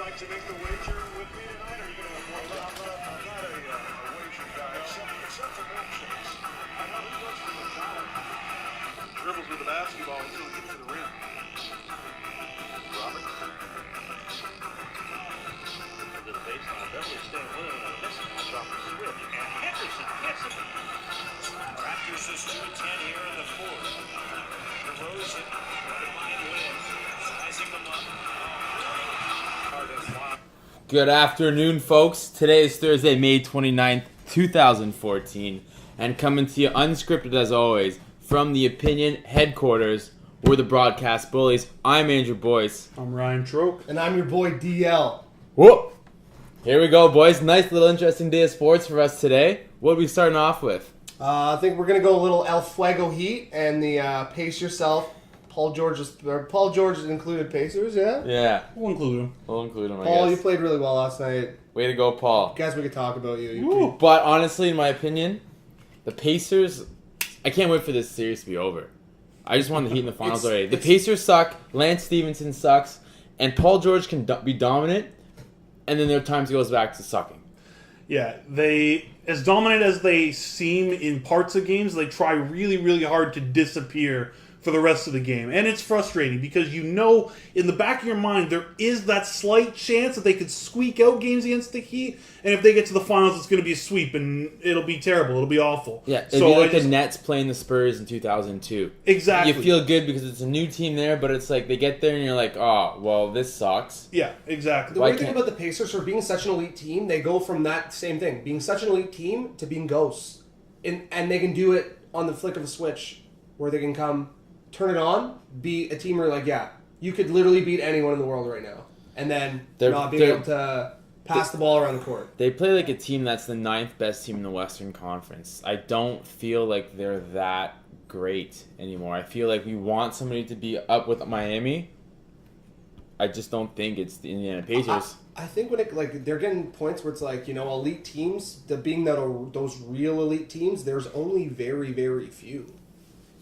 like to make the wager with me tonight, or are you going to avoid that? I'm not a wager guy, except for milkshakes. I know he goes for the dollar. Dribbles with the basketball until he gets to the rim. Robert. To the baseline, Beverly staying with him, and a mismatch off the switch, and Henderson gets it. Raptors just 2-10 here in the fourth. DeRozan, the mind win, sizing them up. Good afternoon, folks. Today is Thursday, May 29th, 2014, and coming to you unscripted as always from the Opinion headquarters. We're the broadcast bullies. I'm Andrew Boyce. I'm Ryan Troke. And I'm your boy DL. Whoop! Here we go, boys. Nice little interesting day of sports for us today. What are we starting off with? I think we're going to go a little El Fuego Heat and the Pace Yourself. Paul George included Pacers, yeah? Yeah, We'll include him. we'll include him, I Paul, you guess. played really well last night. Way to go, Paul. Guys, we could talk about you. Woo. But honestly, in my opinion, the Pacers, I can't wait for this series to be over. I just want the Heat in the finals already. The Pacers suck, Lance Stevenson sucks, and Paul George can be dominant, and then there are times he goes back to sucking. Yeah, they, as dominant as they seem in parts of games, they try really, really hard to disappear for the rest of the game. And it's frustrating because you know in the back of your mind there is that slight chance that they could squeak out games against the Heat, and if they get to the finals it's going to be a sweep and it'll be terrible, it'll be awful. Yeah, it'd be like the Nets playing the Spurs in 2002. Exactly. You feel good because it's a new team there, but it's like they get there and you're like, oh, well, this sucks. Yeah, exactly. The weird thing about the Pacers, for being such an elite team, they go from that same thing, being such an elite team, to being ghosts. And they can do it on the flick of a switch, where they can come, turn it on, beat a team where you're like, yeah, you could literally beat anyone in the world right now. And then not being able to pass the ball around the court. They play like a team that's the 9th best team in the Western Conference. I don't feel like they're that great anymore. I feel like we want somebody to be up with Miami. I just don't think it's the Indiana Pacers. I think when they're getting points where it's like, elite teams, being those real elite teams, there's only very, very few.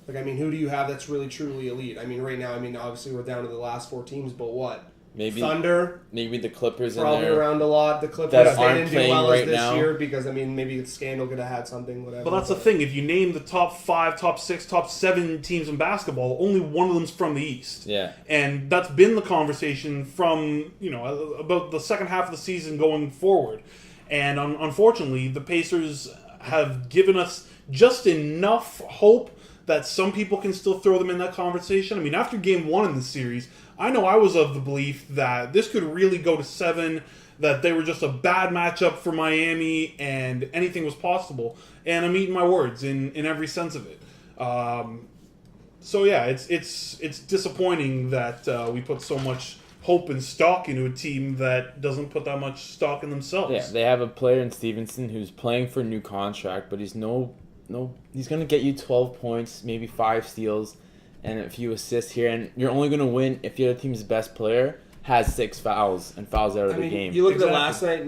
Who do you have that's really, truly elite? Right now, obviously we're down to the last 4 teams, but what? Maybe Thunder. Maybe the Clippers Probably in there. around a lot. The Clippers, that they aren't didn't do playing well right as this now. year because, maybe the scandal could have had something, whatever. But that's the thing. If you name the top 5, top 6, top 7 teams in basketball, only one of them's from the East. Yeah. And that's been the conversation from, about the second half of the season going forward. And unfortunately, the Pacers have given us just enough hope that some people can still throw them in that conversation. After game 1 in the series, I know I was of the belief that this could really go to 7, that they were just a bad matchup for Miami, and anything was possible. And I'm eating my words in every sense of it. So yeah, it's disappointing that we put so much hope and stock into a team that doesn't put that much stock in themselves. Yeah, they have a player in Stevenson who's playing for a new contract, but he's he's going to get you 12 points, maybe 5 steals, and a few assists here, and you're only going to win if the other team's best player has 6 fouls and fouls out of the game. You look at it last night,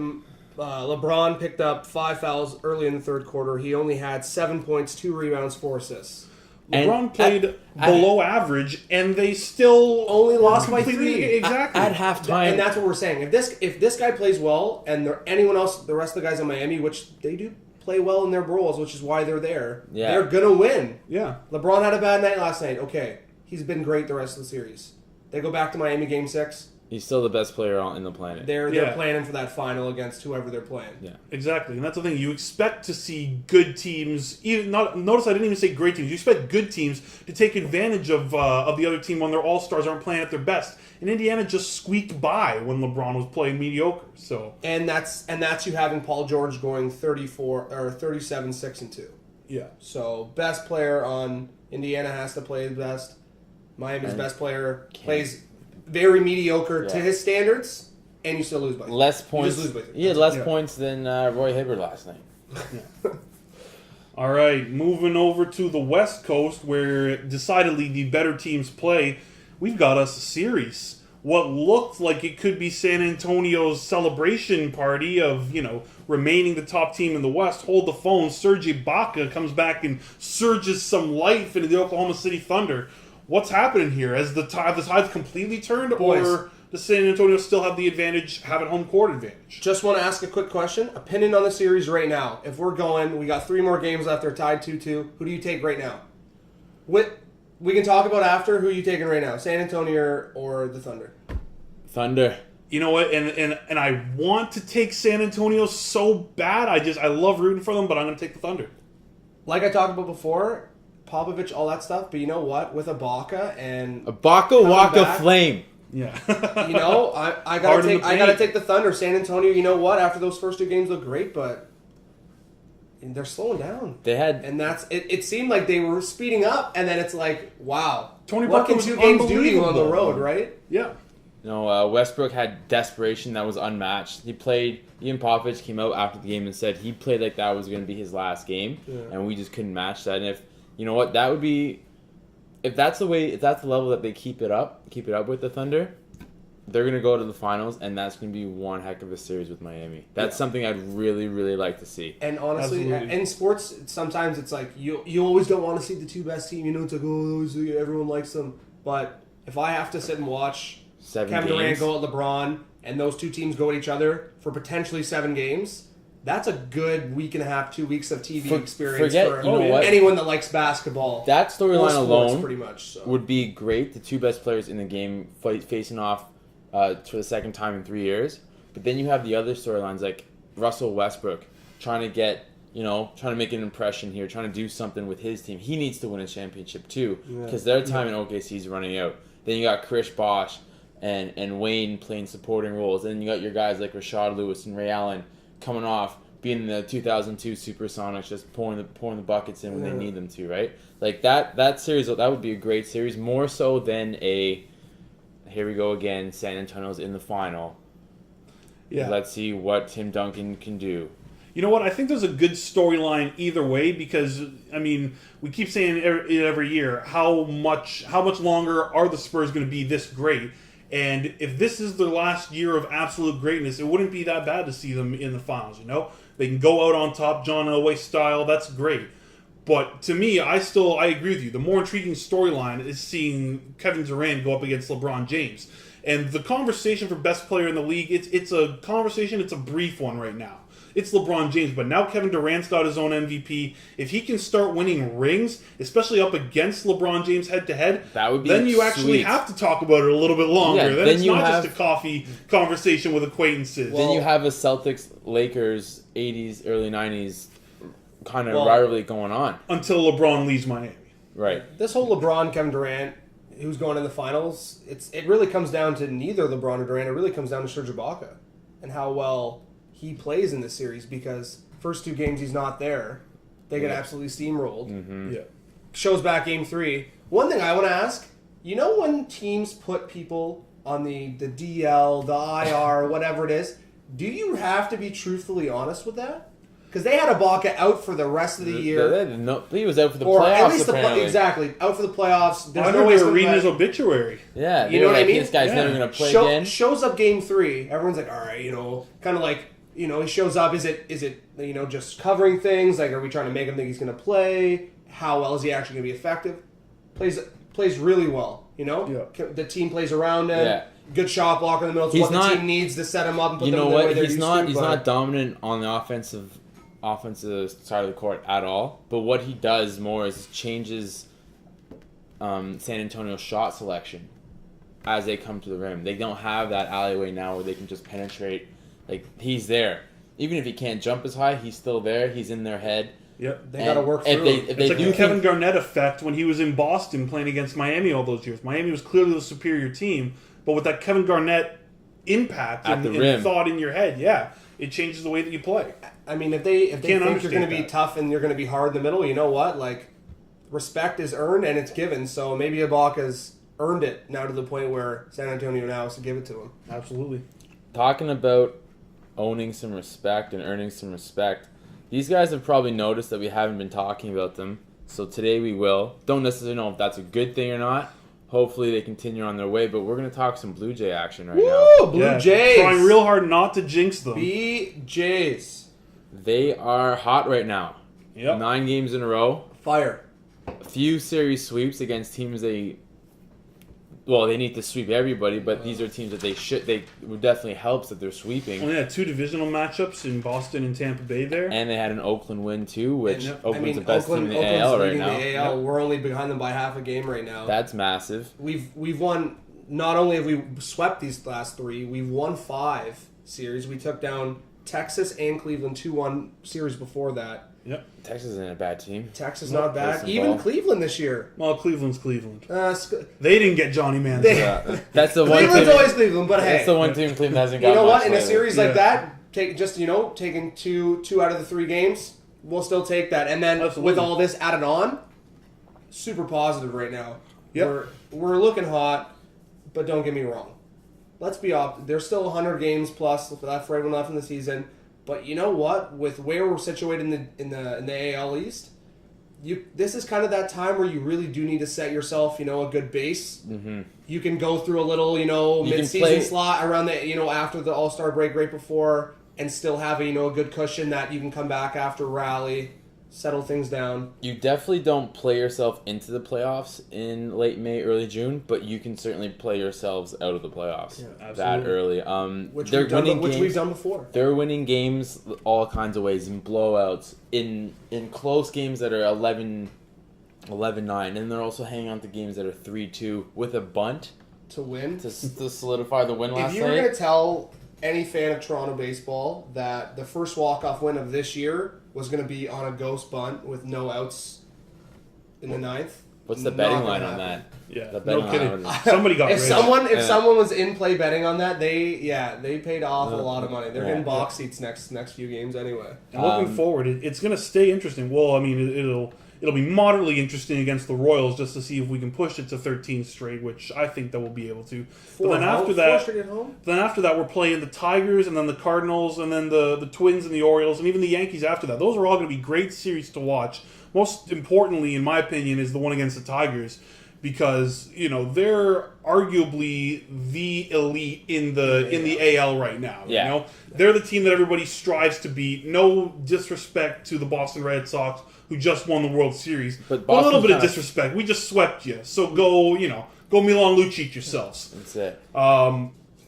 LeBron picked up 5 fouls early in the third quarter. He only had 7 points, 2 rebounds, 4 assists. LeBron played below average, and they still only lost by 3. Exactly. At halftime. And that's what we're saying. If this guy plays well, and anyone else, the rest of the guys in Miami, which they do play well in their roles, which is why they're there, they're going to win. Yeah. LeBron had a bad night last night. Okay. He's been great the rest of the series. They go back to Miami game 6. He's still the best player on the planet. They're planning for that final against whoever they're playing. Yeah, exactly, and that's the thing. You expect to see good teams. Notice I didn't even say great teams. You expect good teams to take advantage of the other team when their all stars aren't playing at their best. And Indiana just squeaked by when LeBron was playing mediocre. So and that's you having Paul George going 37, 6 and 2. Yeah. So best player on Indiana has to play the best. Miami's best player plays very mediocre to his standards, and you still lose by 3. Less points. He had less points than Roy Hibbert last night. Yeah. All right, moving over to the West Coast, where decidedly the better teams play. We've got us a series. What looked like it could be San Antonio's celebration party of, remaining the top team in the West. Hold the phone. Serge Ibaka comes back and surges some life into the Oklahoma City Thunder. What's happening here? Has the tide completely turned, or does San Antonio still have the advantage, have a home court advantage? Just want to ask a quick question. Opinion on the series right now. If we're going, we got 3 more games left. They're tied 2-2. Who do you take right now? We can talk about after. Who are you taking right now? San Antonio or the Thunder? Thunder. You know what? And I want to take San Antonio so bad. I love rooting for them, but I'm going to take the Thunder. Like I talked about before, Popovich, all that stuff. But you know what? With Ibaka and Ibaka Waka back, Flame. Yeah. you know, I gotta take the Thunder. San Antonio. You know what? After those first 2 games look great, but they're slowing down. They had, and that's it. It seemed like they were speeding up, and then it's like, wow, Tony what Parker can was 2 games do to you on the unbelievable. road, right? Yeah. Westbrook had desperation that was unmatched. He played. Ian Popovich came out after the game and said he played like that was going to be his last game, and we just couldn't match that. And if you know what, that would be, if that's the level that they keep it up with the Thunder, they're going to go to the finals, and that's going to be one heck of a series with Miami. That's something I'd really, really like to see. And honestly, Absolutely. in sports, sometimes it's like you always don't want to see the 2 best team. You know, it's like, oh, everyone likes them. But if I have to sit and watch 7 Kevin games. Durant go at LeBron, and those 2 teams go at each other for potentially 7 games, that's a good week and a half, 2 weeks of TV experience for you know what? anyone that likes basketball. That storyline Sports, alone pretty much, so. would be great. The 2 best players in the game facing off for the second time in 3 years. But then you have the other storylines like Russell Westbrook trying to make an impression here, trying to do something with his team. He needs to win a championship too because their time in OKC is running out. Then you got Chris Bosh and Wayne playing supporting roles. Then you got your guys like Rashad Lewis and Ray Allen coming off being the 2002 Supersonics, just pouring the buckets in when they need them to, right? Like that series, that would be a great series, more so than a here we go again, San Antonio's in the final. Yeah. Let's see what Tim Duncan can do. You know what? I think there's a good storyline either way because, I mean, we keep saying it every year, how much longer are the Spurs going to be this great? And if this is their last year of absolute greatness, it wouldn't be that bad to see them in the finals, you know? They can go out on top, John Elway style, that's great. But to me, I agree with you. The more intriguing storyline is seeing Kevin Durant go up against LeBron James. And the conversation for best player in the league, it's a conversation, it's a brief one right now. It's LeBron James, but now Kevin Durant's got his own MVP. If he can start winning rings, especially up against LeBron James head-to-head, that would be then you actually sweet. have to talk about it a little bit longer. Yeah, then it's you not have, just a coffee conversation with acquaintances. Then you have a Celtics-Lakers 80s, early 90s kind of rivalry going on. Until LeBron leaves Miami. Right. This whole LeBron, Kevin Durant, who's going in the finals, it really comes down to neither LeBron or Durant. It really comes down to Serge Ibaka and how well he plays in this series because first 2 games he's not there. They get absolutely steamrolled. Mm-hmm. Yeah. Shows back game 3. One thing I want to ask, you know when teams put people on the DL, the IR, whatever it is, do you have to be truthfully honest with that? Because they had Ibaka out for the rest of the year. No, he was out for the Or playoffs, at least apparently. exactly, out for the playoffs. There's I no heard way they were reading his obituary. Yeah, You know what I mean? This guy's Yeah. never going to play again. Shows up game 3. Everyone's like, all right, kind of like, he shows up. Is it just covering things? Like, are we trying to make him think he's going to play? How well is he actually going to be effective? Plays really well. Yeah. The team plays around him. Yeah. Good shot blocker in the middle. It's He's what not- the team needs to set him up and put You them know in the way what? they're He's used not. to, He's but- not dominant on the offensive side of the court at all. But what he does more is changes San Antonio's shot selection as they come to the rim. They don't have that alleyway now where they can just penetrate. Like, he's there. Even if he can't jump as high, he's still there. He's in their head. Yep. They got to work if through they, him. if they It's like do the Kevin think, Garnett effect when he was in Boston playing against Miami all those years. Miami was clearly the superior team, but with that Kevin Garnett impact At and, the and rim. thought in your head, it changes the way that you play. I mean, if they Can't think you're going to understand be that. tough and you're going to be hard in the middle, you know what? Like, respect is earned and it's given. So maybe Ibaka's earned it now to the point where San Antonio now has to give it to him. Absolutely. talking about owning some respect and earning some respect, these guys have probably noticed that we haven't been talking about them. So today we will. Don't necessarily know if that's a good thing or not. Hopefully they continue on their way, but we're going to talk some Blue Jay action right now. Woo! Blue Yeah, Jays. Trying real hard not to jinx them. BJs. They are hot right now. Yep. 9 games in a row. Fire. A few series sweeps against teams they Well, they need to sweep everybody, but these are teams that they would definitely helps that they're sweeping. Well, they had 2 divisional matchups in Boston and Tampa Bay there. And they had an Oakland win too, which Oakland's the best Oakland's team in the AL right leading now. the AL. We're only behind them by half a game right now. That's massive. We've won. Not only have we swept these last 3, we've won 5 series. We took down Texas and Cleveland 2-1 series before that. Yep. Texas isn't a bad team. Texas not bad. Listen, Even ball. Cleveland this year. Well, Cleveland's Cleveland. They, They didn't get Johnny Manziel. That's the one. Cleveland's team, always Cleveland, but That's hey, the one team Cleveland hasn't got. you know much what? In a lately. series like Yeah. that, taking two out of the 3 games, we'll still take that. And then Absolutely. with all this added on, super positive right now. Yep. We're looking hot, but don't get me wrong. Let's be off. There's still 100 games plus for everyone left in the season. But you know what? With where we're situated in the AL East, this is kind of that time where you really do need to set yourself, a good base. Mm-hmm. You can go through a little, mid-season slot around the, after the All-Star break, right before, and still have a good cushion that you can come back after rally, settle things down. You definitely don't play yourself into the playoffs in late May, early June, but you can certainly play yourselves out of the playoffs that early. Which Winning we've done before. They're winning games all kinds of ways, in blowouts, in close games that are 11-9, and they're also hanging on to games that are 3-2 with a bunt To win. to solidify the win last If you were night. going to tell any fan of Toronto baseball that the first walk-off win of this year was going to be on a ghost bunt with no outs in the 9th. What's the not betting gonna line on happen. that? Yeah, The betting no kidding. line was- Somebody got If rich. someone was in play betting on that, they paid off a lot of money. They're getting box seats next few games anyway. And looking forward, it's going to stay interesting. Well, I mean, it'll be moderately interesting against the Royals just to see if we can push it to 13 straight, which I think that we'll be able to. But then after that, we're playing the Tigers and then the Cardinals and then the Twins and the Orioles and even the Yankees after that. Those are all going to be great series to watch. Most importantly, in my opinion, is the one against the Tigers because they're arguably the elite in the AL right now. Yeah. They're the team that everybody strives to beat. No disrespect to the Boston Red Sox, who just won the World Series. But a little Boston's bit of kinda- disrespect. We just swept you. So go Milan Lucic yourselves. That's it.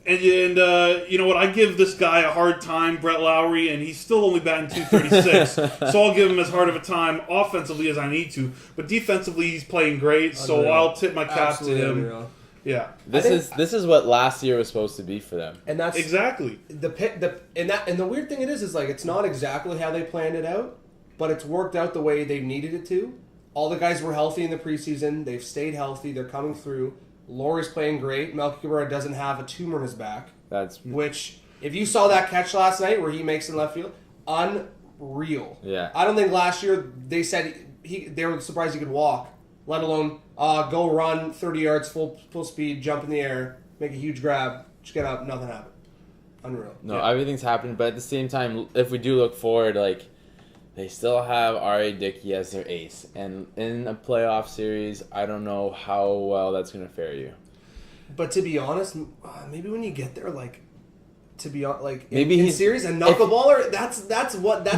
And you know what? I give this guy a hard time, Brett Lowry, and he's still only batting .236. So I'll give him as hard of a time offensively as I need to. But defensively, he's playing great. So Unreal. I'll tip my cap Absolutely to him. unreal. Yeah, This is what last year was supposed to be for them. And that's exactly. and the weird thing is like it's not exactly how they planned it out, but it's worked out the way they needed it to. All the guys were healthy in the preseason. They've stayed healthy. They're coming through. Laurie's playing great. Melky Cabrera doesn't have a tumor in his back. Which, if you saw that catch last night where he makes in left field, unreal. Yeah. I don't think last year they said they were surprised he could walk, let alone go run 30 yards full speed, jump in the air, make a huge grab, just get up, nothing happened. Unreal. No, everything's happened, but at the same time, if we do look forward, they still have R.A. Dickey as their ace. And in a playoff series, I don't know how well that's going to fare you. But to be honest, maybe when you get there, Maybe in he's series, a knuckleballer, that's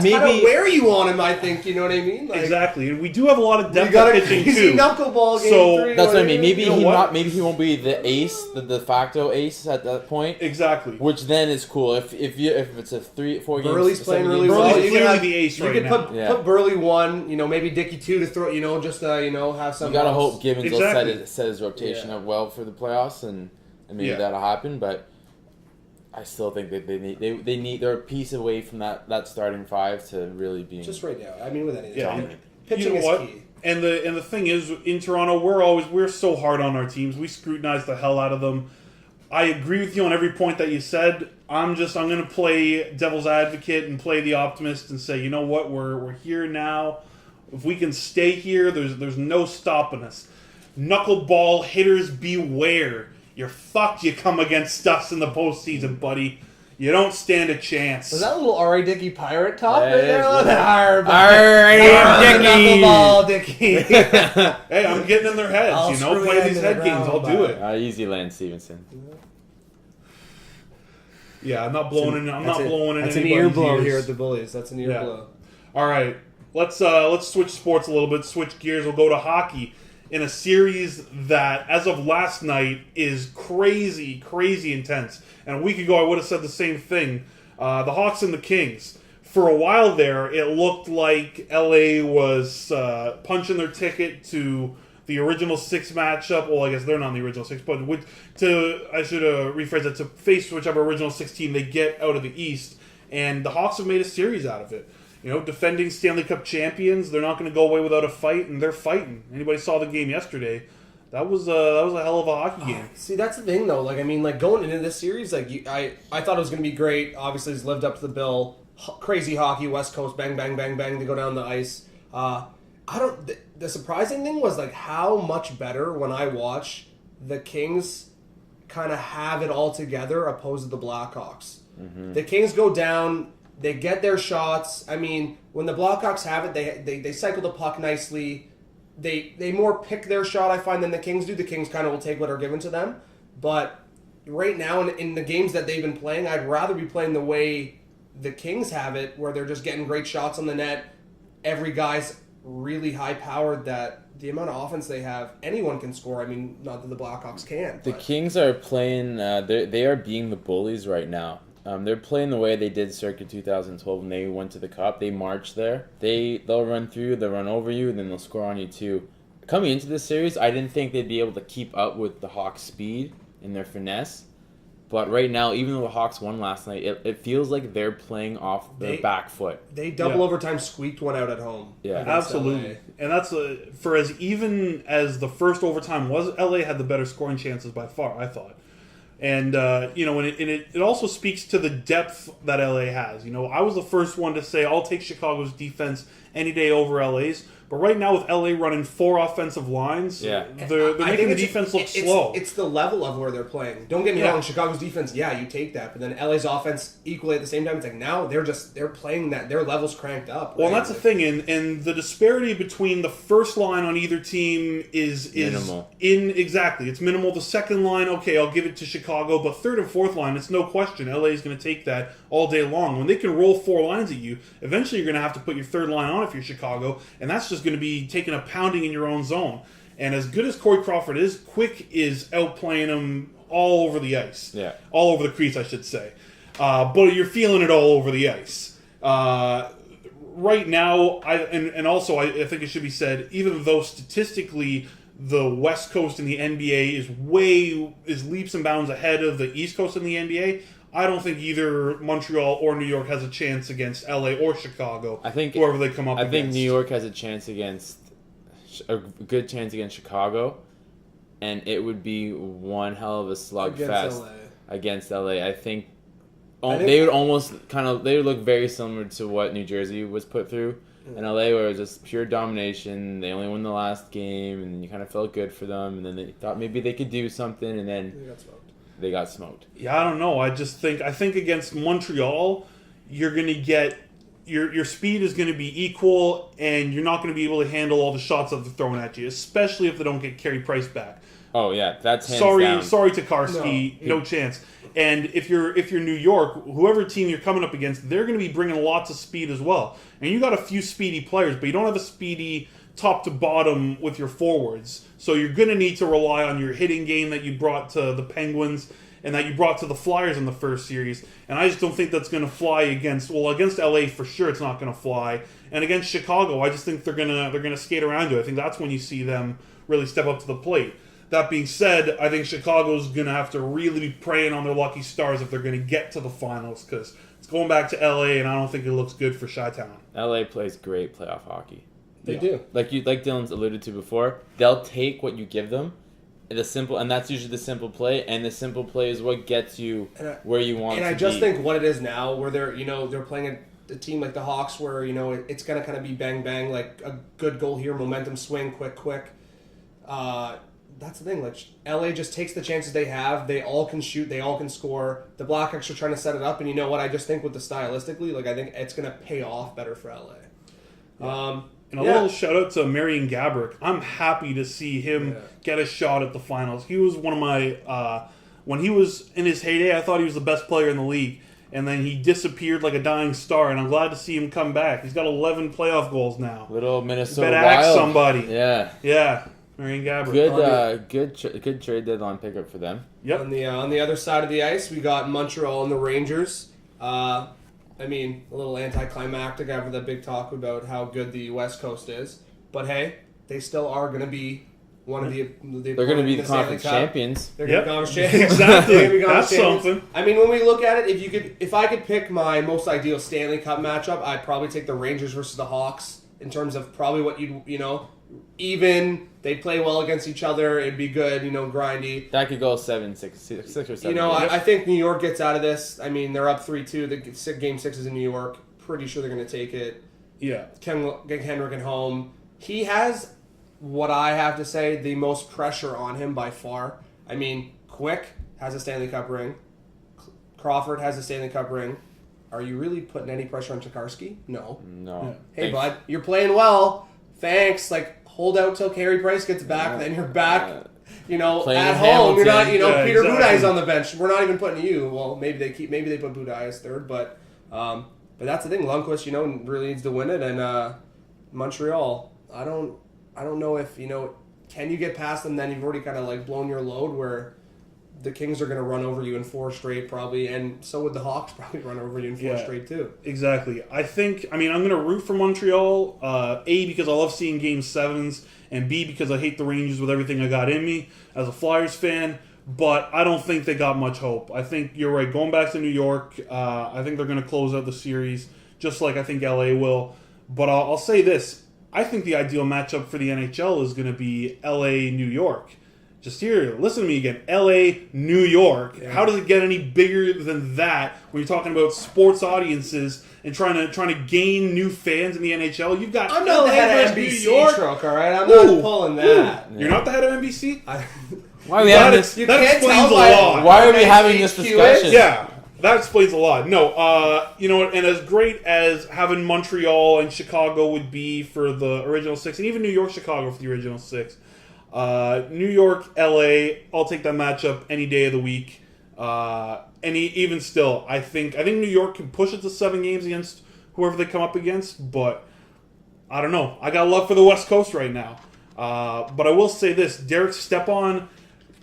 Maybe- kind of where you want him, I think, you know what I mean? Exactly. And we do have a lot of We depth got a pitching crazy too. knuckleball game So, 3. That's what I mean. Maybe You know he won't be the ace, the de facto ace at that point. Exactly. Which then is cool. If it's a 3-4 game. Burley's playing really Burley's well. You clearly can the ace you right could now. put Burley 1, maybe Dickey 2 to throw, just have some. You gotta hope Gibbons Exactly. will set his rotation up well for the playoffs, and maybe Yeah. that'll happen. But I still think that they're a piece away from that starting 5 to really being Just right now. I mean, with anything. Yeah. Pitching You know what? is key. And the thing is, in Toronto, we're so hard on our teams. We scrutinize the hell out of them. I agree with you on every point that you said. I'm going to play devil's advocate and play the optimist and say, you know what, we're here now. If we can stay here, there's no stopping us. Knuckleball hitters beware. You're fucked. You come against us in the postseason, buddy. You don't stand a chance. Was that a little R.A. Dickey pirate talk Yeah, right there? it is. A little bit hard. R.A. Knuckleball, Dickey. Hey, I'm getting in their heads. I'll screw Play you these into head the games. I'll ground, do bye. it. easy, Lance Stevenson. Yeah, I'm not blowing in. I'm not blowing in. That's an anybody's ear blow ears. here at the Bullies. That's an ear Yeah. blow. All right, let's switch sports a little bit. Switch gears. We'll go to hockey. in a series that, as of last night, is crazy, crazy intense. And a week ago, I would have said the same thing. The Hawks and the Kings. For a while there, it looked like LA was punching their ticket to the original 6 matchup. Well, I guess they're not in the original 6, but I should rephrase that, to face whichever original 6 team they get out of the East. And the Hawks have made a series out of it. You know, defending Stanley Cup champions, they're not going to go away without a fight, and they're fighting. Anybody saw the game yesterday? That was a hell of a hockey game. See, that's the thing, though. Like, I mean, like, going into this series, like, I thought it was going to be great. Obviously, it's lived up to the bill. Crazy hockey, West Coast, bang, bang, bang, bang, they go down the ice. The surprising thing was, like, how much better when I watch the Kings kind of have it all together opposed to the Blackhawks. Mm-hmm. The Kings go down, they get their shots. I mean, when the Blackhawks have it, they cycle the puck nicely. They more pick their shot, I find, than the Kings do. The Kings kind of will take what are given to them. But right now, in the games that they've been playing, I'd rather be playing the way the Kings have it, where they're just getting great shots on the net. Every guy's really high-powered that the amount of offense they have, anyone can score. I mean, not that the Blackhawks can. The Kings are playing, they are being the bullies right now. They're playing the way they did circa 2012 when they went to the Cup. They march there. They'll run through, they'll run over you, and then they'll score on you too. Coming into this series, I didn't think they'd be able to keep up with the Hawks' speed and their finesse. But right now, even though the Hawks won last night, it feels like they're playing off their back foot. They double overtime squeaked one out at home. Yeah, absolutely. LA. And that's for as even as the first overtime was, LA had the better scoring chances by far, I thought. And, you know, and it also speaks to the depth that LA has. You know, I was the first one to say I'll take Chicago's defense any day over LA's. But right now with LA running 4 offensive lines, they're making the defense look slow. It's the level of where they're playing. Don't get me wrong, Chicago's defense, you take that. But then LA's offense equally at the same time. It's like now they're playing that. Their level's cranked up. Well, that's the thing. And the disparity between the first line on either team is minimal. Exactly. It's minimal. The second line, okay, I'll give it to Chicago. But third and fourth line, it's no question. LA is going to take that all day long. When they can roll 4 lines at you, eventually you're going to have to put your third line on if you're Chicago. And that's just going to be taking a pounding in your own zone. And as good as Corey Crawford is, Quick is outplaying him all over the ice. Yeah. All over the crease, I should say. But you're feeling it all over the ice. Right now, I think it should be said, even though statistically the West Coast in the NBA is leaps and bounds ahead of the East Coast in the NBA, I don't think either Montreal or New York has a chance against LA or Chicago. I think whoever they come up against. I think New York has a good chance against Chicago, and it would be one hell of a slugfest against LA. I think they would look very similar to what New Jersey was put through in LA, where it was just pure domination. They only won the last game, and you kind of felt good for them, and then they thought maybe they could do something, and then they got smoked. Yeah, I don't know. I think against Montreal, you're going to get your speed is going to be equal, and you're not going to be able to handle all the shots that they're throwing at you, especially if they don't get Carey Price back. Oh yeah, that's hands down. Sorry, Tokarski, no chance. And if you're New York, whoever team you're coming up against, they're going to be bringing lots of speed as well. And you got a few speedy players, but you don't have a speedy top to bottom with your forwards. So you're going to need to rely on your hitting game that you brought to the Penguins and that you brought to the Flyers in the first series. And I just don't think that's going to fly against LA for sure. It's not going to fly. And against Chicago, I just think they're going to skate around you. I think that's when you see them really step up to the plate. That being said, I think Chicago's going to have to really be preying on their lucky stars if they're going to get to the finals, because it's going back to LA, and I don't think it looks good for Chi-Town. LA plays great playoff hockey. They do. Like Dylan's alluded to before, they'll take what you give them. And that's usually the simple play, and the simple play is what gets you where you want to be. And I just think what it is now, where they're playing a team like the Hawks, where it's gonna kind of be bang bang, like a good goal here, momentum swing, quick. That's the thing. Like LA just takes the chances they have. They all can shoot. They all can score. The Blackhawks are trying to set it up, and you know what? I just think with the stylistically, I think it's gonna pay off better for LA. Yeah. And a little shout out to Marian Gaborik. I'm happy to see him get a shot at the finals. He was one of my when he was in his heyday, I thought he was the best player in the league. And then he disappeared like a dying star, and I'm glad to see him come back. He's got 11 playoff goals now. Little Minnesota Better ask Wild. somebody. Yeah. Marian Gaborik. Good trade deadline pickup for them. Yep. On the other side of the ice, we got Montreal and the Rangers. A little anticlimactic after that big talk about how good the West Coast is. But hey, they still are going to be one of the They're going to be the conference champions. They're going to be conference champions. Exactly. They're gonna be That's conference champions. something. I mean, when we look at it, if I could pick my most ideal Stanley Cup matchup, I'd probably take the Rangers versus the Hawks in terms of probably what even they play well against each other. It'd be good, grindy. That could go 6 or 7. I think New York gets out of this. I mean, they're up 3-2. The game 6 is in New York. Pretty sure they're going to take it. Yeah. Get Henrik at home. He has, what I have to say, the most pressure on him by far. I mean, Quick has a Stanley Cup ring. Crawford has a Stanley Cup ring. Are you really putting any pressure on Tokarski? No. No. Hey, bud, you're playing well. Thanks. Hold out till Carey Price gets back, then you're back. At home. You're not. Peter Budaj's on the bench. We're not even putting you. Well, maybe they put Budaj as third, but that's the thing. Lundqvist, really needs to win it, and Montreal. I don't know if can you get past them? Then you've already kind of blown your load where the Kings are going to run over you in 4 straight probably, and so would the Hawks probably run over you in 4 straight too. Exactly. I'm going to root for Montreal, A, because I love seeing Game 7s, and B, because I hate the Rangers with everything I got in me as a Flyers fan, but I don't think they got much hope. I think you're right. Going back to New York, I think they're going to close out the series, just like I think LA will. But I'll say this. I think the ideal matchup for the NHL is going to be LA, New York. Just here, listen to me again. LA, New York. Yeah. How does it get any bigger than that when you're talking about sports audiences and trying to gain new fans in the NHL? You've got I'm not the head of NBC, New York. Troke, all right? I'm not pulling that. You're not the head of NBC? Why are we having this? That explains a lot. Why are we having this discussion? Yeah, that explains a lot. No, and as great as having Montreal and Chicago would be for the original 6, and even New York, Chicago for the original 6, New York, LA, I'll take that matchup any day of the week. Even still, I think New York can push it to 7 games against whoever they come up against, but I don't know. I got love for the West Coast right now. But I will say this, Derek Stepan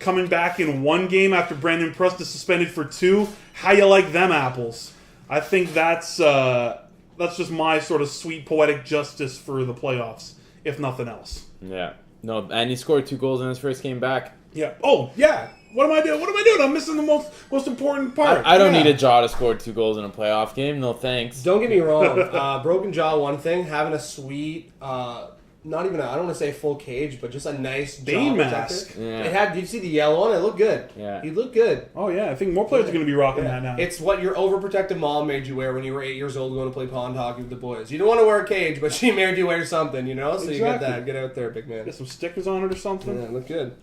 coming back in 1 game after Brandon Prust is suspended for 2. How you like them apples? I think that's just my sort of sweet poetic justice for the playoffs, if nothing else. Yeah. No, and he scored 2 goals in his first game back. Yeah. Oh, yeah. What am I doing? I'm missing the most important part. I don't need a jaw to score 2 goals in a playoff game. No thanks. Don't get me wrong. Broken jaw, one thing. Having a sweet, I don't want to say full cage, but just a nice jaw mask. protector. Yeah. Did you see the yellow on it? It looked good. Yeah. He looked good. Oh, yeah. I think more players are going to be rocking that now. It's what your overprotective mom made you wear when you were 8 years old going to play pond hockey with the boys. You don't want to wear a cage, but she made you wear something, So exactly. You get that. Get out there, big man. Get some stickers on it or something. Yeah, it looked good.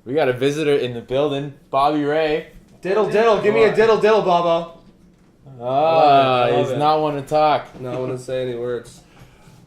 We got a visitor in the building, Bobby Ray. Diddle. Give me a diddle, Bobo. He's not one to talk. Not want to say any words.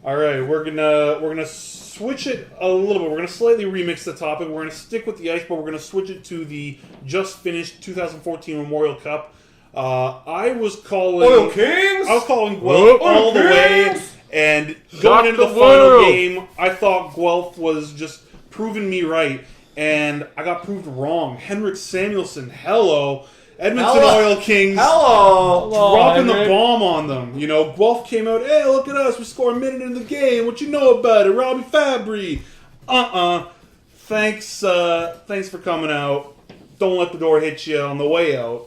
All right, we're gonna switch it a little bit. We're gonna slightly remix the topic. We're gonna stick with the ice, but we're gonna switch it to the just finished 2014 Memorial Cup. I was calling Oil Kings. I was calling Guelph all the way, and going into the final game, I thought Guelph was just proving me right, and I got proved wrong. Henrik Samuelsson, hello. Edmonton Oil Kings dropping the bomb on them. Guelph came out, hey, look at us. We score a minute in the game. What you know about it? Robbie Fabry. Thanks for coming out. Don't let the door hit you on the way out.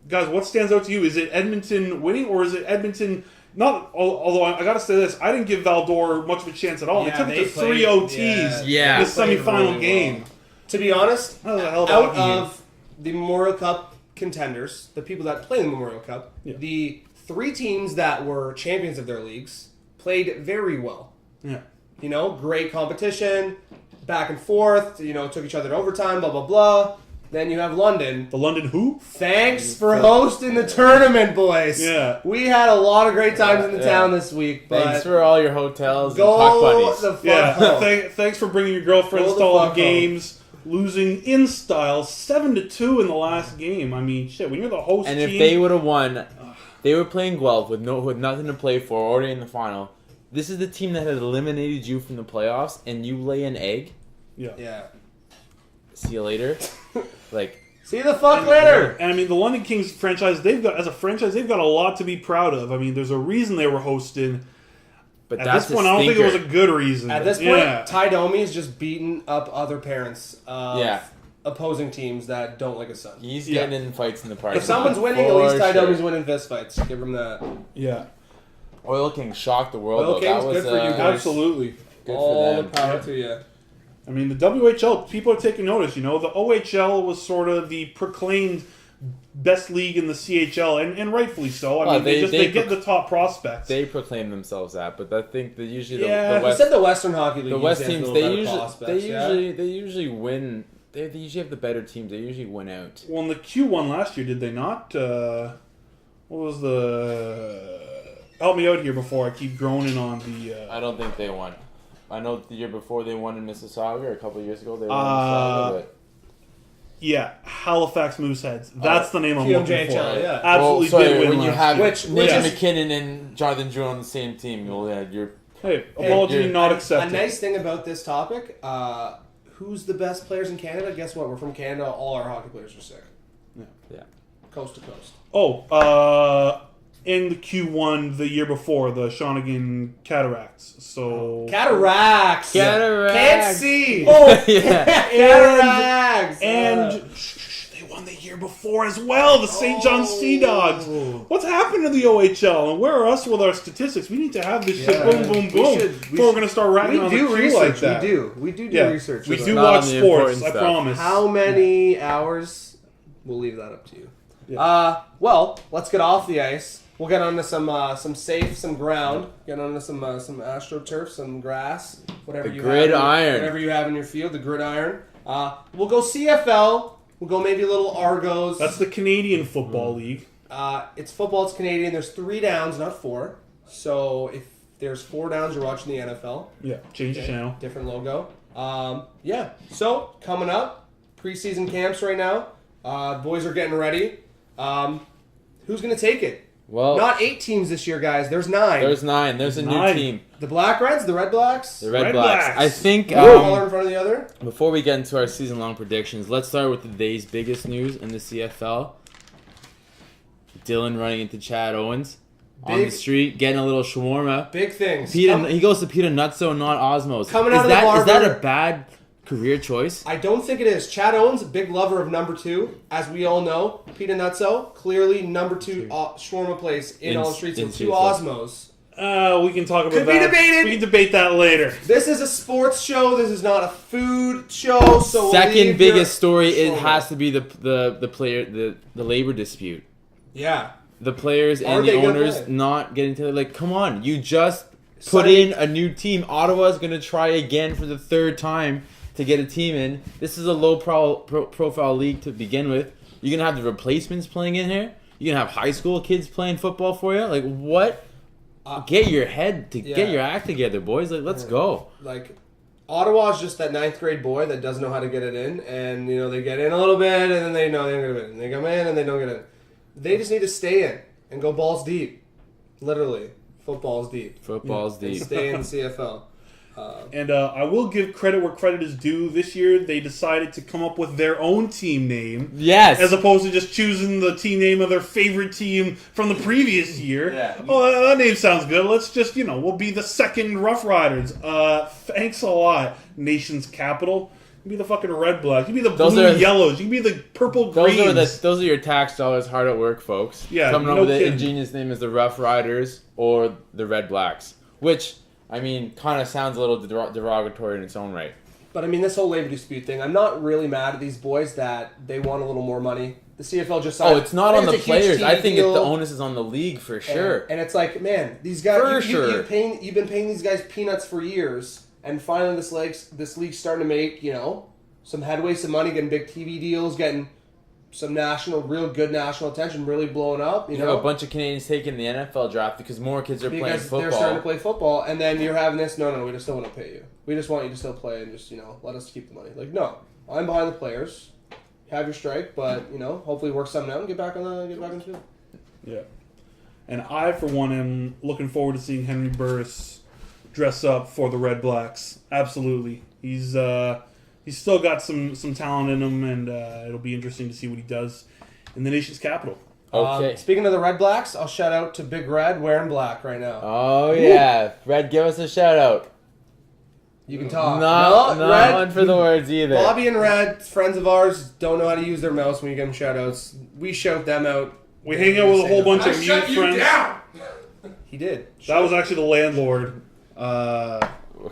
Guys, what stands out to you? Is it Edmonton winning, or is it Edmonton not? Although I got to say this, I didn't give Valdor much of a chance at all. Yeah, they took it to 3 OTs in the semifinal really game. Well. To be honest, that was a hell of a out game. of the Memorial Cup contenders, the people that play in the Memorial Cup, the 3 teams that were champions of their leagues played very well. Yeah. Great competition, back and forth, took each other to overtime, blah, blah, blah. Then you have London. The London who? Thanks for hosting the tournament, boys. Yeah. We had a lot of great times in the town this week. But thanks for all your hotels and puck buddies. The fuck home. Thanks for bringing your girlfriends to all the games. Losing in style 7-2 in the last game. I mean, shit, when you're the host and team... if they would have won, they were playing Guelph with nothing to play for already in the final. This is the team that had eliminated you from the playoffs, and you lay an egg. Yeah. See you later. Like, See you the fuck later. And I mean, the London Kings franchise, they've got a lot to be proud of. I mean, there's a reason they were hosted. but At that's this point, I don't think it was a good reason. At this point, Ty Domi is just beating up other parents of Yeah. opposing teams that don't like his son. he's getting in fights in the park. If someone's winning, at least Ty Domi's winning fist fights. Give him that. Yeah, Oil King shocked the world. Oil though. King's That was, good for you guys. absolutely. Good All for the them. power to you. I mean, the WHL, people are taking notice. The OHL was sort of the proclaimed best league in the CHL, and rightfully so. I Well, mean, they they get the top prospects. They proclaim themselves that, but I think that usually Yeah. the You West, said the Western Hockey League. the West usually has teams, a they little better usually prospects, they usually win. They usually have the better teams. They usually win out. Well, in the Q1 last year, did they not? What was the... Help me out here before I keep groaning on the... I don't think they won. I know the year before they won in Mississauga, or a couple of years ago they won in Mississauga. But Yeah, Halifax Mooseheads. That's the name I'm looking for. QMJHL, yeah. Absolutely Well, did win when you last have year. Which Nathan is- McKinnon and Jonathan Drew on the same team, you're Hey, apology you're- not A accepted. nice thing about this topic, who's the best players in Canada? Guess what? We're from Canada. All our hockey players are sick. yeah. Coast to coast. In the Q1 the year before, the Shawnigan Cataracts. So... Cataracts. Cataracts. Can't see. Oh! yeah. Cataracts. And they won the year before as well, the St. John's Sea Dogs. What's happened to the OHL? And where are us with our statistics? We need to have this shit boom, boom, boom before we're going to start racking we on do the Q research. like that. We do Yeah, research. we about do it. Not watch on the sports, important I stuff. promise. How many hours? We'll leave that up to you. Yeah. Well, let's get off the ice. We'll get onto some safe, some ground. Get onto some AstroTurf, some grass, whatever The you gridiron. have. Whatever you have in your field, the gridiron. We'll go CFL. We'll go maybe a little Argos. That's the Canadian Football League. It's football. It's Canadian. There's 3 downs, not 4. So if there's 4 downs, you're watching the NFL. Yeah, change the channel. Different logo. Yeah. So coming up, preseason camps right now. Boys are getting ready. Who's gonna take it? Well, Not 8 teams this year, guys. There's 9. there's 9. There's a new 9. team. The Black Reds, the Red Blacks. The Red Red Blacks. Blacks. I think One color in front of the other. before we get into our season-long predictions, let's start with the day's biggest news in the CFL. Dylan running into Chad Owens on the Big- street, getting a little shawarma. Big things. He goes to Peter Nutso, not Osmos. Coming is out of the that is that barber- a bad career choice? I don't think it is. Chad Owens, big lover of number 2, as we all know. Peter Nutso, clearly number 2 shawarma place in all the streets with 2 Osmos. We can talk about Could be that. debated. We can debate that later. This is a sports show. This is not a food show. So we'll Second leave biggest your story, it shawarma. has to be the player the labor dispute. Yeah. The players Are and the they gonna owners play? not getting to like, come on, you just put Sonny- in a new team. Ottawa's gonna try again for the 3rd time to get a team in. This is a low profile league to begin with. You're gonna have the replacements playing in here. You're gonna have high school kids playing football for you. Like what? Get your head to get yeah. your act together, boys. Like let's go. Like, Ottawa's just that 9th grade boy that doesn't know how to get it in. And, they get in a little bit, and then they know they don't get it in. They come in, and they don't get it in. They just need to stay in and go balls deep. Literally. Football's deep. Football's And deep. stay in the CFL. And I will give credit where credit is due. This year, they decided to come up with their own team name. Yes. As opposed to just choosing the team name of their favorite team from the previous year. Yeah. Oh, that name sounds good. Let's just, we'll be the second Rough Riders. Thanks a lot, Nation's Capital. You can be the fucking Red Blacks. You can be the Blue Yellows. You can be the Purple Greens. Those are your tax dollars hard at work, folks. Yeah, Coming up no with an kidding. ingenious name as the Rough Riders or the Red Blacks, which kind of sounds a little derogatory in its own right. But, this whole labor dispute thing, I'm not really mad at these boys that they want a little more money. The CFL just signed. Oh, it's not I on think the it's a huge players. I TV think deal. the onus is on the league for sure. And it's like, man, these guys, For sure. you've been paying these guys peanuts for years, and finally this league's starting to make, some headway, some money, getting big TV deals, getting some real good national attention, really blowing up. You know, a bunch of Canadians taking the NFL draft because more kids are playing because football. they're starting to play football, and then you're having this. No, we just still want to pay you. We just want you to still play and just let us keep the money. Like, no, I'm behind the players. Have your strike, but hopefully work something out and get back on the field. Yeah. And I, for one, am looking forward to seeing Henry Burris dress up for the Red Blacks. Absolutely. He's still got some talent in him, and it'll be interesting to see what he does in the nation's capital. Okay. Speaking of the Red Blacks, I'll shout out to Big Red wearing black right now. Oh, yeah. Red, give us a shout out. You can talk. Not Red, one for the words either. Bobby and Red, friends of ours, don't know how to use their mouse when you give them shout outs. We shout them out. We hang out with a whole bunch I of mute shut you friends. down. He did. That was actually the landlord. I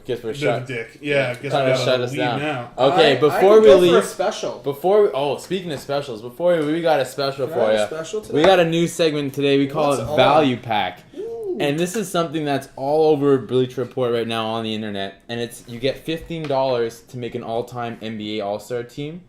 guess we're Bit of a shut. dick. Yeah, I guess Trying we to gotta shut us leave down. now. Okay, I before could we go for a leave, special. speaking of specials, we got a special Can I for have a you. special today? We got a new segment today. We call What's it on? Value Pack. Ooh. And this is something that's all over Bleach Report right now on the internet. And it's you get $15 to make an all-time NBA All-Star team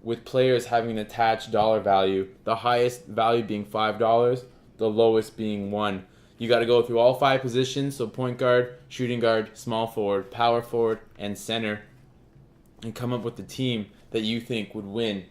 with players having an attached dollar value. The highest value being $5, the lowest being $1. You got to go through all 5 positions, so point guard, shooting guard, small forward, power forward, and center, and come up with the team that you think would win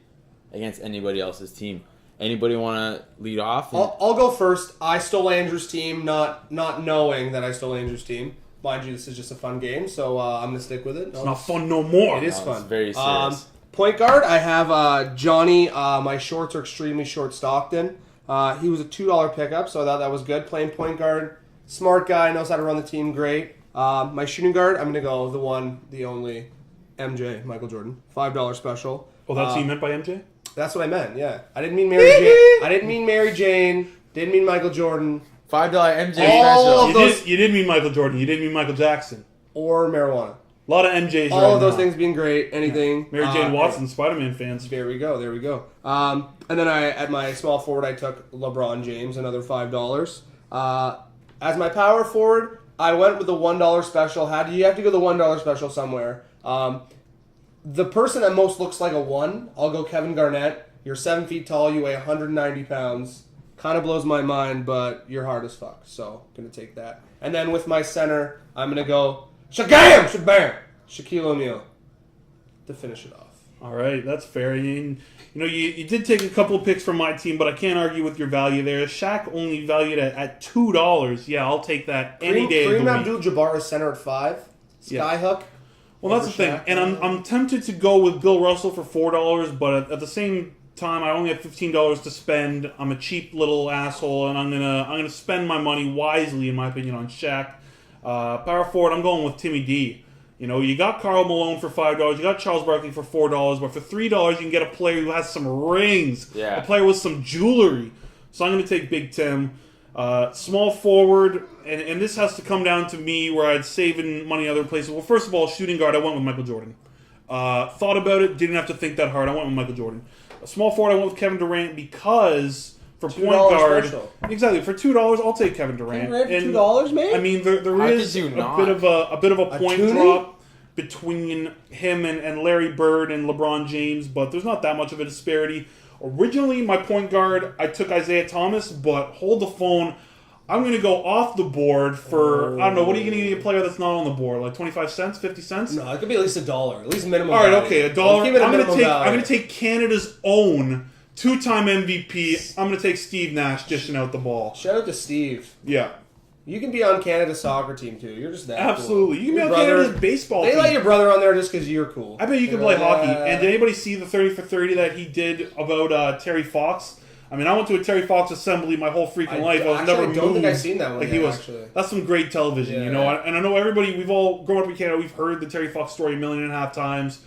against anybody else's team. Anybody want to lead off? I'll go first. I stole Andrew's team, not knowing that I stole Andrew's team. Mind you, this is just a fun game, so I'm going to stick with it. It's not fun no more. It is No, fun. it's very serious. Point guard, I have Johnny. My shorts are extremely short Stockton. He was a $2 pickup, so I thought that was good. Playing point guard, smart guy, knows how to run the team great. My shooting guard, I'm going to go the one, the only, MJ, Michael Jordan. $5 special. Oh, that's what you meant by MJ? That's what I meant, yeah. I didn't mean Mary Jane. I didn't mean Mary Jane. Didn't mean Michael Jordan. $5 MJ All special. of You did mean Michael Jordan. You didn't mean Michael Jackson. Or marijuana. A lot of MJs All right of those now. things being great. Anything. Mary Jane Watson, Spider-Man fans. There we go. And then at my small forward, I took LeBron James, another $5. As my power forward, I went with the $1 special. You have to go the $1 special somewhere. The person that most looks like a 1, I'll go Kevin Garnett. You're 7 feet tall. You weigh 190 pounds. Kind of blows my mind, but you're hard as fuck. So gonna take that. And then with my center, I'm gonna go Shabam, Shaquille O'Neal to finish it off. All right, that's fair. And, you did take a couple of picks from my team, but I can't argue with your value there. Shaq only valued at $2. Yeah, I'll take that any day of the Kareem week. Abdul-Jabbar is center at 5. Skyhook. Well, that's the thing. And I'm tempted to go with Bill Russell for $4, but at the same time, I only have $15 to spend. I'm a cheap little asshole, and I'm gonna spend my money wisely, in my opinion, on Shaq. Power forward, I'm going with Timmy D. You got Karl Malone for $5, you got Charles Barkley for $4, but for $3 you can get a player who has some rings, Yeah. a player with some jewelry. So I'm going to take Big Tim. Small forward, and this has to come down to me where I'd saving money other places. Well, first of all, shooting guard, I went with Michael Jordan. Thought about it, didn't have to think that hard. I went with Michael Jordan. A small forward, I went with Kevin Durant because for point guard, special. exactly for $2, I'll take Kevin Durant. Kevin Durant for $2, man? I mean, there How is could you a not? bit of a point toonie? drop between him and Larry Bird and LeBron James, but there's not that much of a disparity. Originally, my point guard, I took Isaiah Thomas, but hold the phone. I'm going to go off the board for, I don't know, what are you going to get a player that's not on the board? Like 25 cents, 50 cents? No, it could be at least $1. At least minimum. All right, value. okay, $1. Let's keep it at I'm minimum value. going to take Canada's own two-time MVP. I'm going to take Steve Nash dishing out the ball. Shout out to Steve. Yeah. You can be on Canada's soccer team too. You're just that Absolutely. cool. You can be Your on brother- Canada's baseball They team. let your brother on there just because you're cool. I bet you can They're play like, hockey. And did anybody see the 30 for 30 that he did about Terry Fox? I mean, I went to a Terry Fox assembly my whole freaking life. I was actually, never I don't think moved I've seen that one like yet, he was. actually. That's some great television, Yeah. And I know everybody. We've all grown up in Canada. We've heard the Terry Fox story 1.5 million times.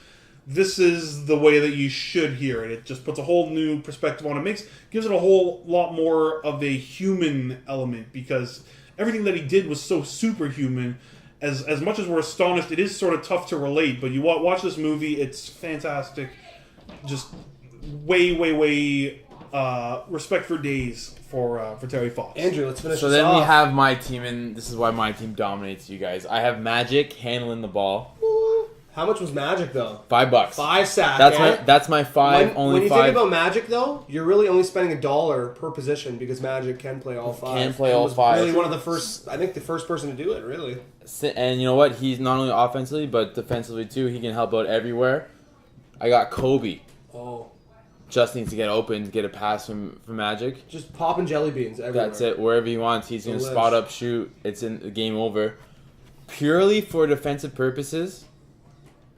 This is the way that you should hear it. It just puts a whole new perspective on it. Gives it a whole lot more of a human element because everything that he did was so superhuman. As much as we're astonished, it is sort of tough to relate. But you watch this movie, it's fantastic. Just way respect for days for Terry Fox. Andrew, let's finish So this then off. we have my team, and this is why my team dominates you guys. I have Magic handling the ball. How much was Magic though? $5. 5 sack. That's my five. When only you five. think about Magic though, you're really only spending $1 per position because Magic can play all 5. Can play He all was 5. Really one of the first. I think the first person to do it. Really. And you know what? He's not only offensively but defensively too. He can help out everywhere. I got Kobe. Oh. Just needs to get open, get a pass from Magic. Just popping jelly beans everywhere. That's it. Wherever he wants, he's going to Delish. spot up, shoot. It's in the game over. purely for defensive purposes,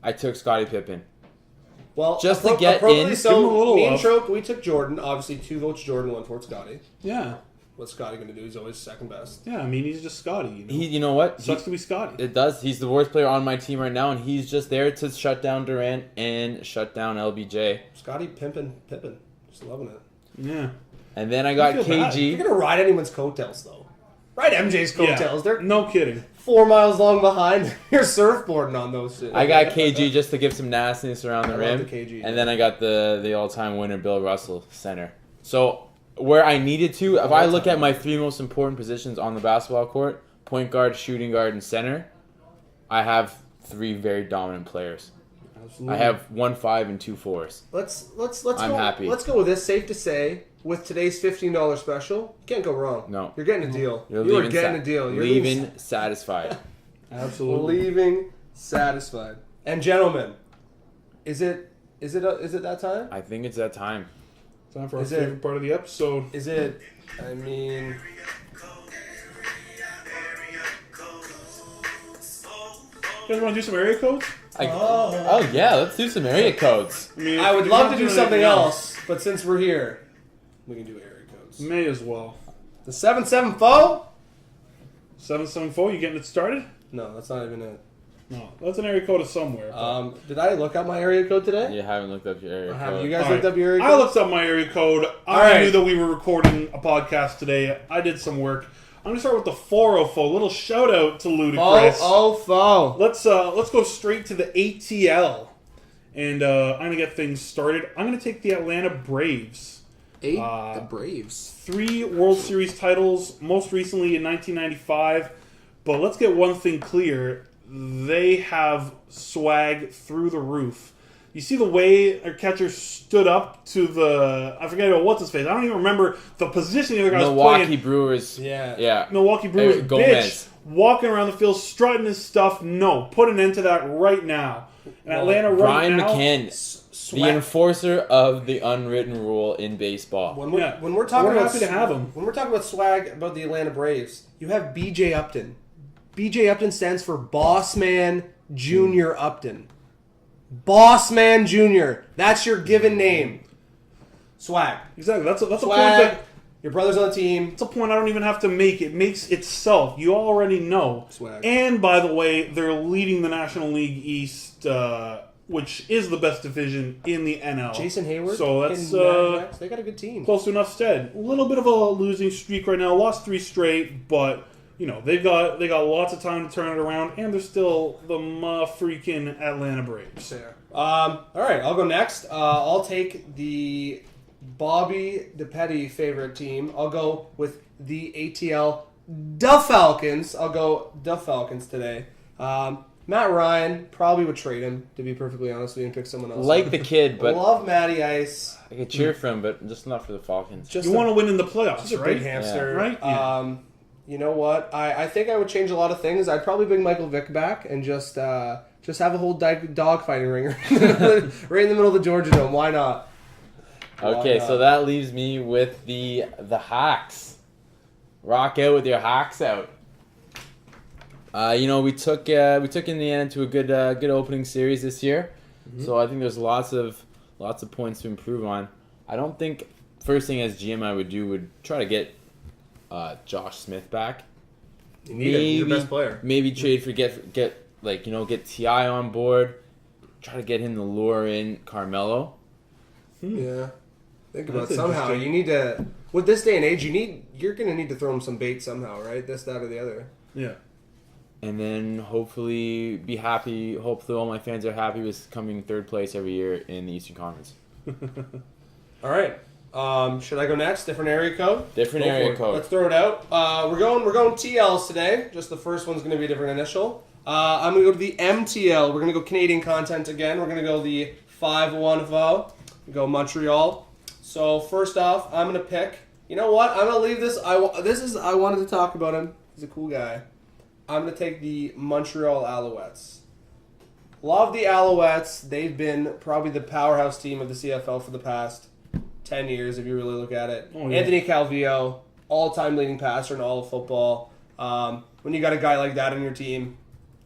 I took Scottie Pippen. Well, Just to get appropriately in, So give him a little me and love. Troke, we took Jordan. Obviously, 2 votes Jordan, 1 for Scotty. Yeah. What's Scotty going to do? He's always second best. Yeah, I mean, he's just Scotty. You know what? Sucks to be Scotty. It does. He's the worst player on my team right now, and he's just there to shut down Durant and shut down LBJ. Scotty Pimpin. Just loving it. Yeah. And then I got I feel bad. KG. You're going to ride anyone's coattails, though. Ride MJ's coattails. They're No kidding. 4 miles long behind. You're surfboarding on those shit. I got KG just to give some nastiness around the I rim. love the KG. And then I got the all-time winner, Bill Russell, center. So where I needed to, if I look at my 3 most important positions on the basketball court, point guard, shooting guard, and center, I have 3 very dominant players. Absolutely. I have 1 5 and 2 4s. Let's I'm go. happy. Let's go with this. Safe to say, with today's $15 special, you can't go wrong. No. You're getting a deal. You're You are leaving getting a deal. You're leaving satisfied. Absolutely. leaving satisfied. And gentlemen, is it that time? I think it's that time. Time for our Is it- favorite part of the episode. Is it? I mean, You guys want to do some area codes? Oh yeah, let's do some area codes. I mean, I would if love you're to not do doing something anything else, but since we're here, we can do area codes. May as well. The 774? 774, you getting it started? No, that's not even it. No, that's an area code of somewhere. but- Did I look up my area code today? You haven't looked up your area Have code. you guys All looked right. up your area code? I looked up my area code. I All knew right. that we were recording a podcast today. I did some work. I'm gonna start with the 404. Little shout out to Ludacris. Faux. Let's go straight to the ATL, and I'm gonna get things started. I'm gonna take the Atlanta Braves. The Braves. 3 World Series titles, most recently in 1995. But let's get one thing clear: they have swag through the roof. You see the way our catcher stood up to I forget what's his face. I don't even remember the position the other guy was Milwaukee playing. Brewers. Yeah. Milwaukee Brewers bitch Gomez. walking around the field strutting his stuff. No, put an end to that right now. And Atlanta right Brian now. McCann, the enforcer of the unwritten rule in baseball. When Yeah. we're talking We're about happy to have him. When we're talking about swag about the Atlanta Braves, you have BJ Upton. BJ Upton stands for Boss Man Junior Upton. Boss Man Junior. That's your given name. Swag. Exactly. That's a point Swag. that. Your brother's on the team. It's a point I don't even have to make. It makes itself. You already know. Swag. And by the way, they're leading the National League East, which is the best division in the NL. Jason Hayward. So that's and Mad Max, they got a good team. close to enough stead. A little bit of a losing streak right now. Lost 3 straight, but you know they got lots of time to turn it around, and they're still the freaking Atlanta Braves. All right, I'll go next. I'll take the Bobby DePetty favorite team. I'll go with the ATL Da Falcons. I'll go Da Falcons today. Matt Ryan probably would trade him, to be perfectly honest with you, and pick someone else. Like the kid, but love Matty Ice. I could cheer for him, but just not for the Falcons. Just You want to win in the playoffs, just a right? big hamster, Yeah. Right? Yeah. You know what? I think I would change a lot of things. I'd probably bring Michael Vick back and just have a whole dog fighting ringer right in the middle of the Georgia Dome. Why not? Okay, so that leaves me with the Hawks. Rock out with your Hawks out. We took Indiana to a good opening series this year, so I think there's lots of points to improve on. I don't think first thing as GM I would do would try to get Josh Smith back. You need him. He's your best player. Maybe trade for get Ti on board. Try to get him to lure in Carmelo. Yeah. Think about That's it somehow. interesting. You need to, with this day and age, you're going to need to throw him some bait somehow, right? This, that, or the other. Yeah. And then hopefully be happy. Hopefully all my fans are happy with coming third place every year in the Eastern Conference. All right. Should I go next? Different area code? Different Go for area it. code. Let's throw it out. We're going TLs today. Just the first one's going to be a different initial. I'm going to go to the MTL. We're going to go Canadian content again. We're going to go the 5-1-0. Go Montreal. So first off, I'm going to pick. You know what? I'm going to leave this. I wanted to talk about him. He's a cool guy. I'm going to take the Montreal Alouettes. Love the Alouettes. They've been probably the powerhouse team of the CFL for the past 10 years, if you really look at it. Oh, yeah. Anthony Calvillo, all-time leading passer in all of football. When you got a guy like that on your team,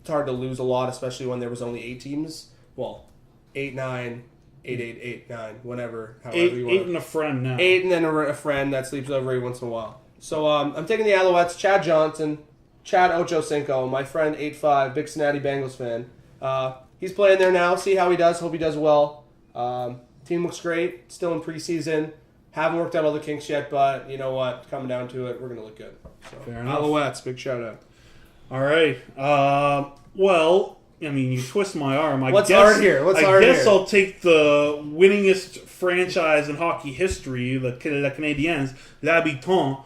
It's hard to lose a lot, especially when there was only 8 teams. Well, 8, 9, 8, 8, 8, 9, whatever. However you want. 8 and a friend now. 8 and then a friend that sleeps over every once in a while. So I'm taking the Alouettes. Chad Johnson, Chad Ochocinco, my friend 8'5", big Cincinnati Bengals fan. He's playing there now. See how he does. Hope he does well. Team looks great. Still in preseason. Haven't worked out all the kinks yet, but you know what? Coming down to it, we're going to look good. So, Fair enough. Alouettes, big shout out. All right. Well, I mean, you twist my arm. I What's guess, hard here? What's hard I guess here? I'll take the winningest franchise in hockey history, the Canadiens, l'Habitant.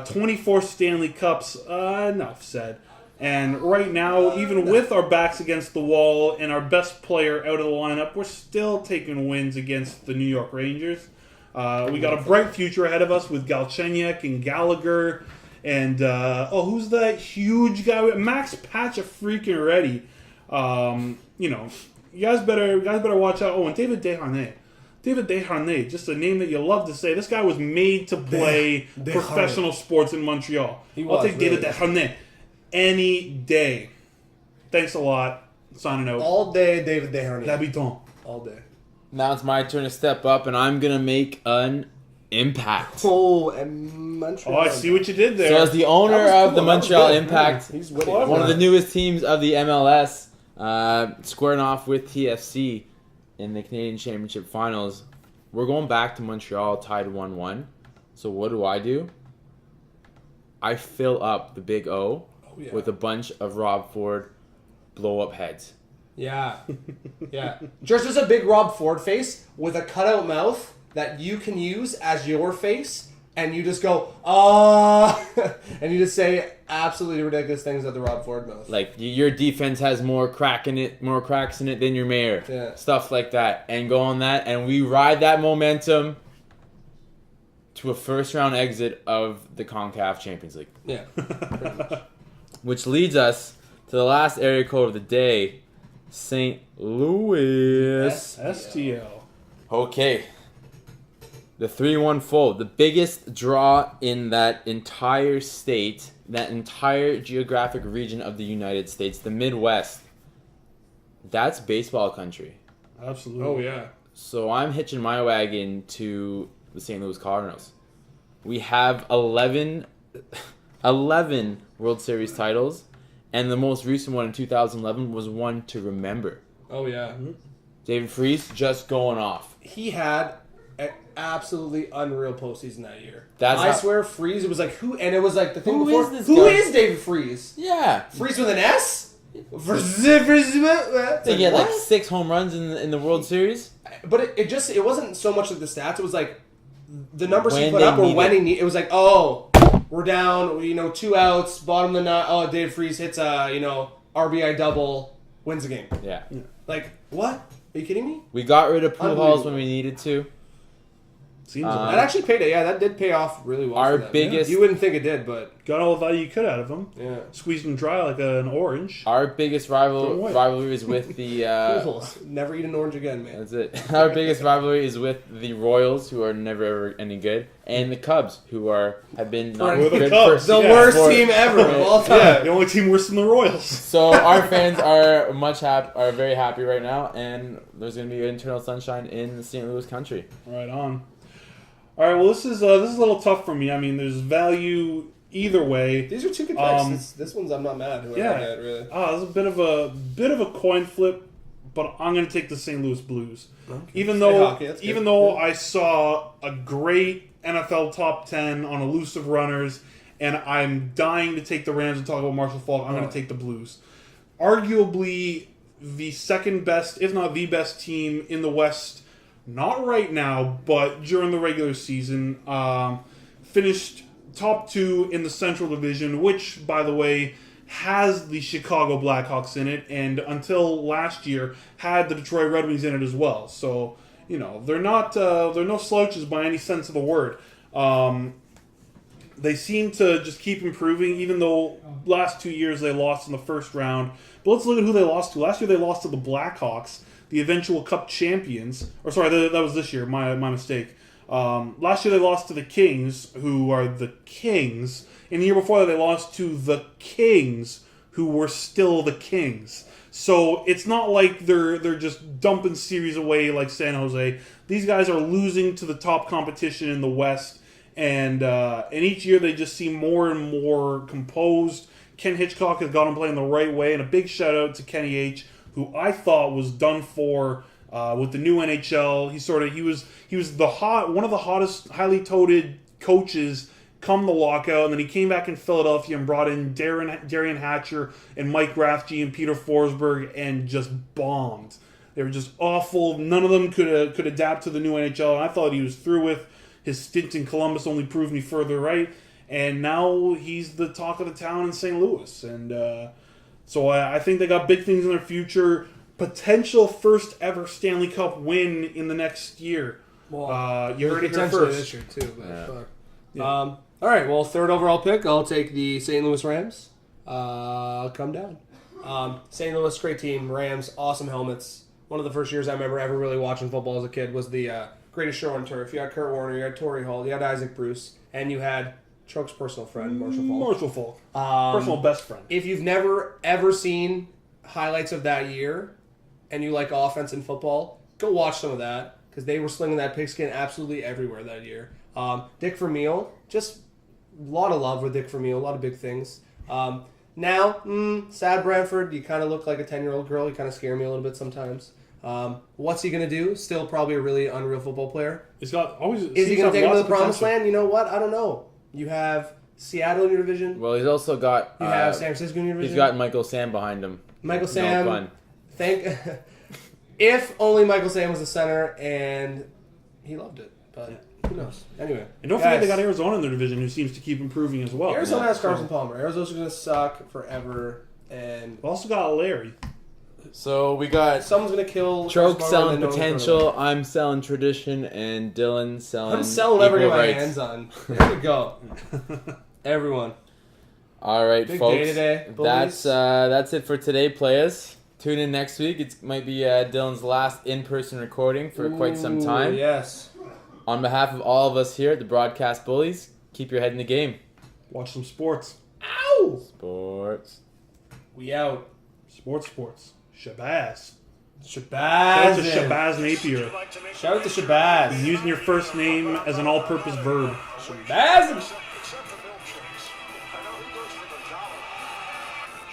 24 Stanley Cups. Enough said. And right now, even with our backs against the wall and our best player out of the lineup, we're still taking wins against the New York Rangers. We got a bright future ahead of us with Galchenyuk and Gallagher. And, who's that huge guy? Max Patch freaking ready. You guys better watch out. Oh, and David Desharnais. David Desharnais, just a name that you love to say. This guy was made to play professional sports in Montreal. I'll take David Desharnais any day. Thanks a lot. Signing out. All day, David Desharnais. L'Habitant. All day. Now it's my turn to step up, and I'm gonna make an impact. Oh, and Montreal. Oh, I see what you did there. So as the owner That was of cool. the That was Montreal good. Impact, He's winning. Clever. one of the newest teams of the MLS, squaring off with TFC in the Canadian Championship Finals. We're going back to Montreal, tied 1-1. So what do? I fill up the Big O yeah. with a bunch of Rob Ford blow-up heads. Yeah. Yeah. Just as a big Rob Ford face with a cutout mouth that you can use as your face, and you just go, and you just say absolutely ridiculous things at the Rob Ford mouth. Like, your defense has more cracks in it than your mayor. Yeah. Stuff like that. And go on that, and we ride that momentum to a first-round exit of the CONCACAF Champions League. Yeah. Pretty much. Which leads us to the last area code of the day, St. Louis. STL. Okay. The 3-1 fold, the biggest draw in that entire state, that entire geographic region of the United States, the Midwest. That's baseball country. Absolutely. Oh, yeah. So I'm hitching my wagon to the St. Louis Cardinals. We have 11 World Series titles, and the most recent one in 2011 was one to remember. Oh, yeah. David Freese just going off. He had an absolutely unreal postseason that year. That's I how- swear, Freeze, it was like, who, and it was like the thing Who before. is this Who guy? is David Freeze? Yeah. Freeze with an S? I think he had like 6 home runs in the World Series. But it wasn't so much like the stats. It was like the numbers he When put they up or need when it. he need. It was like, oh, we're down, 2 outs, bottom of the ninth. Oh, Dave Freeze hits a RBI double, wins the game. Yeah. Like, what? Are you kidding me? We got rid of Pujols Unbelievable. when we needed to. Seems Uh, like That actually paid it. Yeah, that did pay off really well. Our for them. biggest- You wouldn't think it did, but got all the value you could out of him. yeah. Squeezed him dry like an orange. Our biggest Don't wait. rivalry is with the. Never eat an orange again, man. That's it. Our biggest rivalry is with the Royals, who are never ever any good, and the Cubs, who have been not We're the good Cubs. The Yeah, worst for- team ever of all time. Yeah, the only team worse than the Royals. So our fans are very happy right now, and there's going to be internal sunshine in the St. Louis country. Right on. All right, well, this is a little tough for me. I mean, there's value either way. These are 2 good picks. This one's I'm not mad. Whoever I get, really. This is a bit of a coin flip, but I'm going to take the St. Louis Blues. Okay. Even Stay though hockey, that's good. even though I saw a great NFL top 10 on elusive runners, and I'm dying to take the Rams and talk about Marshall Faulk, I'm going to take the Blues. Arguably the second best, if not the best team in the West. Not right now, but during the regular season, finished top 2 in the Central Division, which, by the way, has the Chicago Blackhawks in it, and until last year, had the Detroit Red Wings in it as well. So, they're no slouches by any sense of the word. They seem to just keep improving, even though last 2 years they lost in the first round. But let's look at who they lost to. Last year they lost to the Blackhawks, the eventual Cup champions. Or sorry, that was this year. My mistake. Last year they lost to the Kings, who are the Kings. And the year before that they lost to the Kings, who were still the Kings. So it's not like they're just dumping series away like San Jose. These guys are losing to the top competition in the West, and each year they just seem more and more composed. Ken Hitchcock has got them playing the right way, and a big shout out to Kenny H, who I thought was done for with the new NHL. He was one of the hottest, highly touted coaches come the lockout, and then he came back in Philadelphia and brought in Darian Hatcher and Mike Rathje and Peter Forsberg and just bombed. They were just awful. None of them could adapt to the new NHL, and I thought he was through with. His stint in Columbus only proved me further right, and now he's the talk of the town in St. Louis. And so I think they got big things in their future. Potential first ever Stanley Cup win in the next year. Well, you heard it here potentially first. this year too. But fuck. All right, well, third overall pick, I'll take the St. Louis Rams. Come down. St. Louis, great team. Rams, awesome helmets. One of the first years I remember ever really watching football as a kid was the greatest show on turf. You had Kurt Warner, you had Torrey Hall, you had Isaac Bruce, and you had Troke's personal friend, Marshall Falk. Personal best friend. If you've never, ever seen highlights of that year and you like offense in football, go watch some of that because they were slinging that pigskin absolutely everywhere that year. Dick Vermeil, just a lot of love with Dick Vermeil, a lot of big things. Now, Sad Bradford, you kind of look like a 10-year-old girl. You kind of scare me a little bit sometimes. What's he going to do? Still probably a really unreal football player. Is he going to take him to the promised land? You know what? I don't know. You have Seattle in your division. Well, he's also got... You have San Francisco in your division. He's got Michael Sam behind him. Michael Sam. If only Michael Sam was the center and he loved it. But who knows? Anyway. And don't forget they got Arizona in their division who seems to keep improving as well. Arizona has Carson Palmer. Arizona's going to suck forever. And we also got Larry. So we got someone's going to kill Troke selling potential, I'm selling tradition, and Dylan selling I'm selling everything my rights. hands on. There we go. Everyone. All right, Big folks. day today. That's it for today, players. Tune in next week. It might be Dylan's last in-person recording for quite some time. Yes. On behalf of all of us here at the Broadcast Bullies, keep your head in the game. Watch some sports. Ow! Sports. We out. Sports. Shabazz. Shabazz. Shout out to Shabazz Napier. Shout out to Shabazz. Using your first name as an all-purpose verb. Shabazz.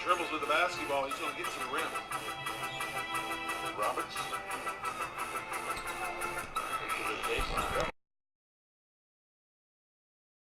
Dribbles with the basketball. He's going to get to the rim. Roberts.